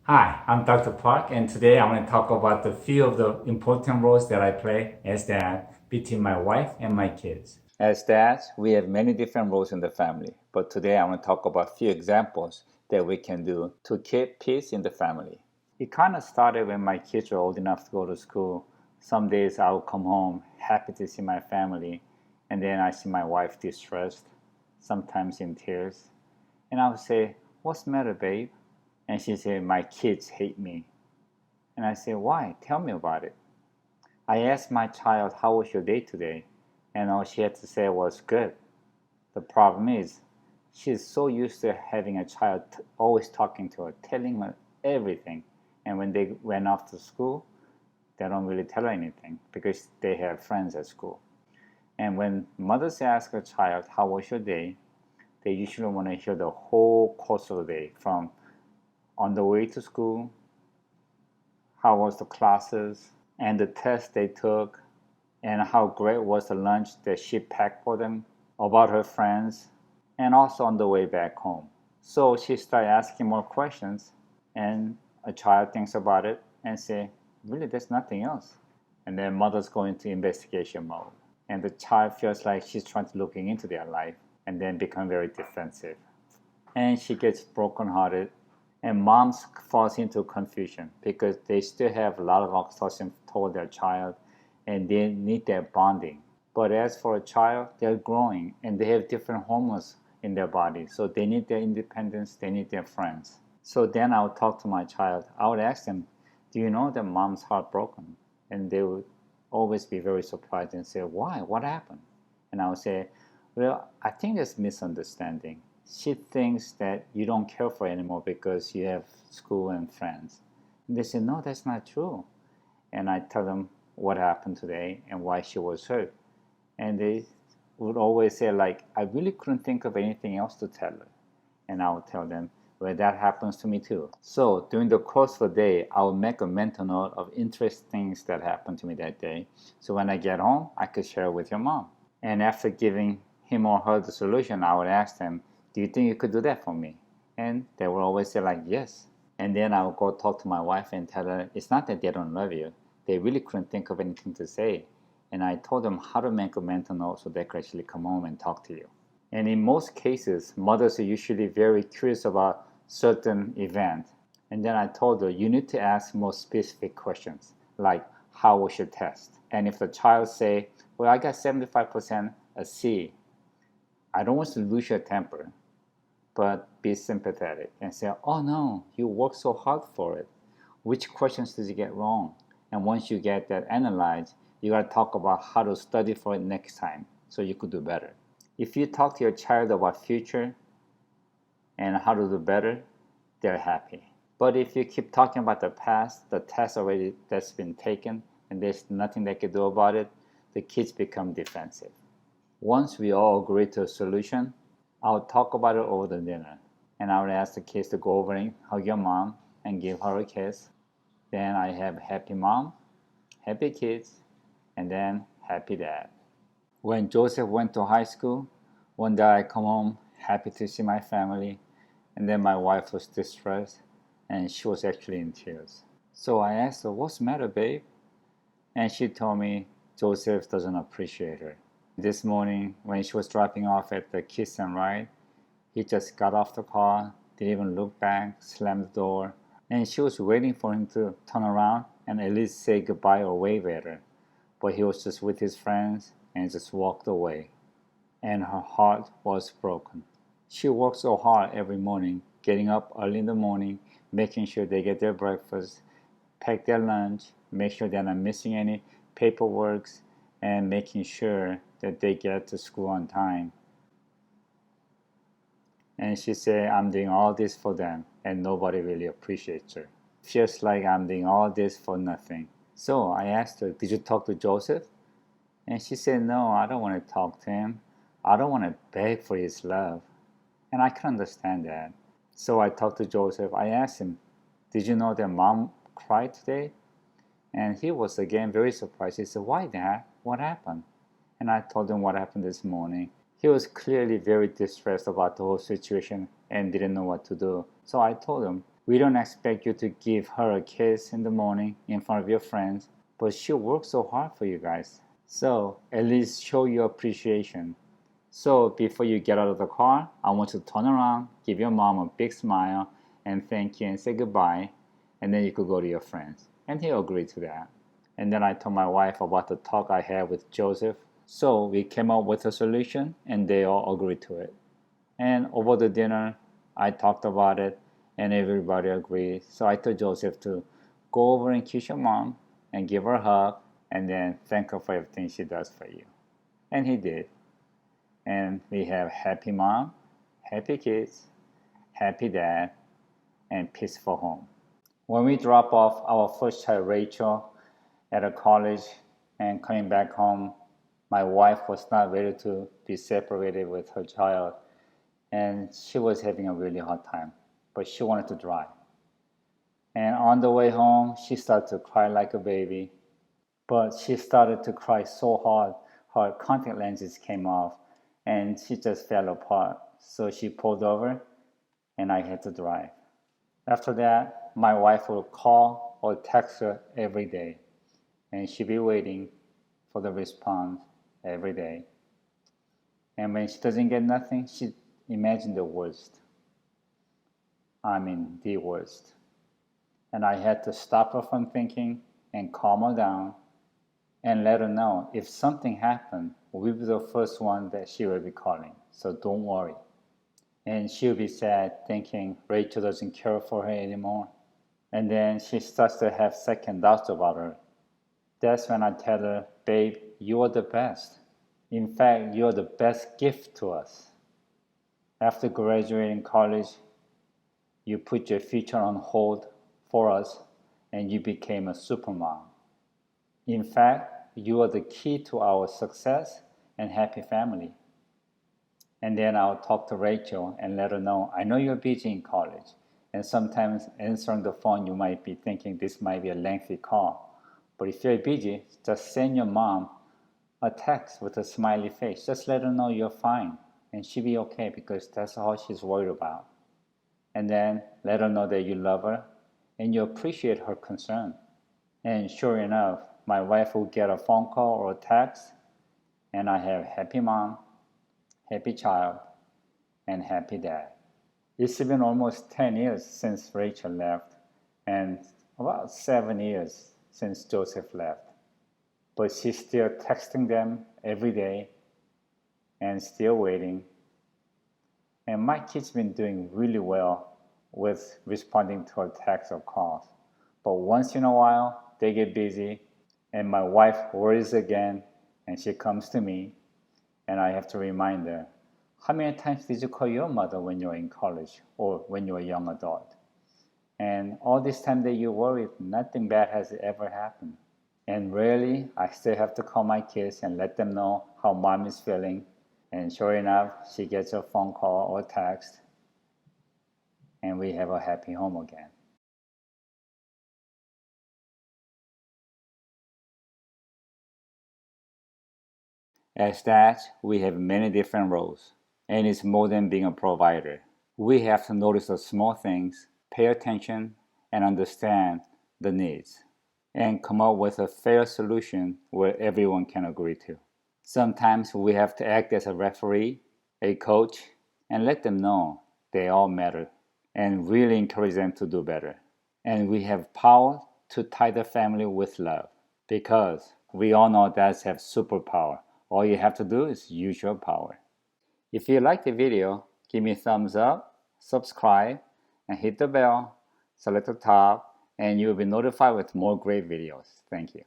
Hi, I'm Dr. Park, and today I'm going to talk about the few of the important roles that I play as dad between my wife and my kids. As dads, we have many different roles in the family, but today I want to talk about a few examples that we can do to keep peace in the family. It kind of started when my kids were old enough to go to school. Some days I would come home happy to see my family, and then I see my wife distressed, sometimes in tears, and I would say, "What's the matter, babe?" And she said, "My kids hate me." And I said, "Why? Tell me about it." I asked my child, "How was your day today?" And all she had to say was, "Good." The problem is, she's so used to having a child always talking to her, telling her everything. And when they went off to school, they don't really tell her anything because they have friends at school. And when mothers ask a child, "How was your day?" they usually want to hear the whole course of the day, from on the way to school, how was the classes, and the test they took, and how great was the lunch that she packed for them, about her friends, and also on the way back home. So she started asking more questions, and a child thinks about it and say, "Really, there's nothing else." And then mothers go into investigation mode, and the child feels like she's trying to looking into their life, and then become very defensive. And she gets brokenhearted, and moms falls into confusion because they still have a lot of oxytocin toward their child, and they need that bonding. But as for a child, they're growing and they have different hormones in their body, so they need their independence, they need their friends. So then I would talk to my child. I would ask them, "Do you know that mom's heartbroken?" And they would always be very surprised and say, "Why? What happened?" And I would say, "Well, I think there's misunderstanding. She thinks that you don't care for her anymore because you have school and friends." And they say, "No, that's not true." And I tell them what happened today and why she was hurt. And they would always say, like, "I really couldn't think of anything else to tell her." And I would tell them, "Well, that happens to me too." So during the course of the day, I would make a mental note of interesting things that happened to me that day. So when I get home, I could share it with your mom. And after giving him or her the solution, I would ask them, "Do you think you could do that for me?" And they would always say, like, "Yes." And then I would go talk to my wife and tell her, it's not that they don't love you. They really couldn't think of anything to say. And I told them how to make a mental note so they could actually come home and talk to you. And in most cases, mothers are usually very curious about certain event. And then I told her, you need to ask more specific questions, like, "How was your test?" And if the child say, "Well, I got 75% a C," I don't want to lose your temper, but be sympathetic and say, "Oh no, you worked so hard for it. Which questions did you get wrong?" And once you get that analyzed, you got to talk about how to study for it next time so you could do better. If you talk to your child about future and how to do better, they're happy. But if you keep talking about the past, the test already that's been taken, and there's nothing they can do about it, the kids become defensive. Once we all agree to a solution, I'll talk about it over the dinner. And I would ask the kids to go over and hug your mom and give her a kiss. Then I have happy mom, happy kids, and then happy dad. When Joseph went to high school, one day I come home happy to see my family, and then my wife was distressed and she was actually in tears. So I asked her, "What's the matter, babe?" And she told me Joseph doesn't appreciate her. This morning, when she was dropping off at the kiss and ride, he just got off the car, didn't even look back, slammed the door, and she was waiting for him to turn around and at least say goodbye or wave at her. But he was just with his friends and just walked away. And her heart was broken. She works so hard every morning, getting up early in the morning, making sure they get their breakfast, pack their lunch, make sure they're not missing any paperwork, and making sure that they get to school on time. And she said, "I'm doing all this for them, and nobody really appreciates her. Feels like I'm doing all this for nothing." So I asked her, "Did you talk to Joseph?" And she said, "No, I don't want to talk to him. I don't want to beg for his love." And I can understand that. So I talked to Joseph. I asked him, "Did you know that mom cried today?" And he was again very surprised. He said, "Why, Dad? What happened?" And I told him what happened this morning. He was clearly very distressed about the whole situation and didn't know what to do. So I told him, We don't expect you to give her a kiss in the morning in front of your friends, but she works so hard for you guys. So at least show your appreciation. So before you get out of the car, I want you to turn around, give your mom a big smile, and thank you and say goodbye, and then you could go to your friends. And he agreed to that. And then I told my wife about the talk I had with Joseph. So we came up with a solution, and they all agreed to it. And over the dinner, I talked about it, and everybody agreed. So I told Joseph to go over and kiss your mom and give her a hug, and then thank her for everything she does for you. And he did. And we have happy mom, happy kids, happy dad, and peaceful home. When we drop off our first child, Rachel, at a college and coming back home, my wife was not ready to be separated with her child, and she was having a really hard time, but she wanted to drive. And on the way home, she started to cry like a baby, but she started to cry so hard, her contact lenses came off, and she just fell apart. So she pulled over, and I had to drive. After that, my wife would call or text her every day, and she'd be waiting for the response every day. And when she doesn't get nothing, she imagines the worst. I mean, the worst. And I had to stop her from thinking and calm her down and let her know if something happened, we'll be the first one that she will be calling. So don't worry. And she'll be sad thinking Rachel doesn't care for her anymore. And then she starts to have second thoughts about her. That's when I tell her, babe, you are the best. In fact, you are the best gift to us. After graduating college, you put your future on hold for us and you became a supermom. In fact, you are the key to our success and happy family. And then I'll talk to Rachel and let her know, I know you're busy in college, and sometimes answering the phone you might be thinking this might be a lengthy call. But if you're busy, just send your mom a text with a smiley face. Just let her know you're fine, and she'll be okay because that's all she's worried about. And then let her know that you love her and you appreciate her concern. And sure enough, my wife will get a phone call or a text, and I have happy mom, happy child, and happy dad. It's been almost 10 years since Rachel left, and about 7 years since Joseph left. But she's still texting them every day and still waiting. And my kids been doing really well with responding to her texts or calls. But once in a while, they get busy, and my wife worries again, and she comes to me, and I have to remind her, how many times did you call your mother when you were in college or when you were a young adult? And all this time that you worried, nothing bad has ever happened. And rarely, I still have to call my kids and let them know how mom is feeling. And sure enough, she gets a phone call or text, and we have a happy home again. As dads, we have many different roles, and it's more than being a provider. We have to notice the small things, pay attention, and understand the needs, and come up with a fair solution where everyone can agree to. Sometimes we have to act as a referee, a coach, and let them know they all matter, and really encourage them to do better. And we have power to tie the family with love, because we all know dads have superpower. All you have to do is use your power. If you like the video, give me a thumbs up, subscribe, and hit the bell, select the top, and you'll be notified with more great videos. Thank you.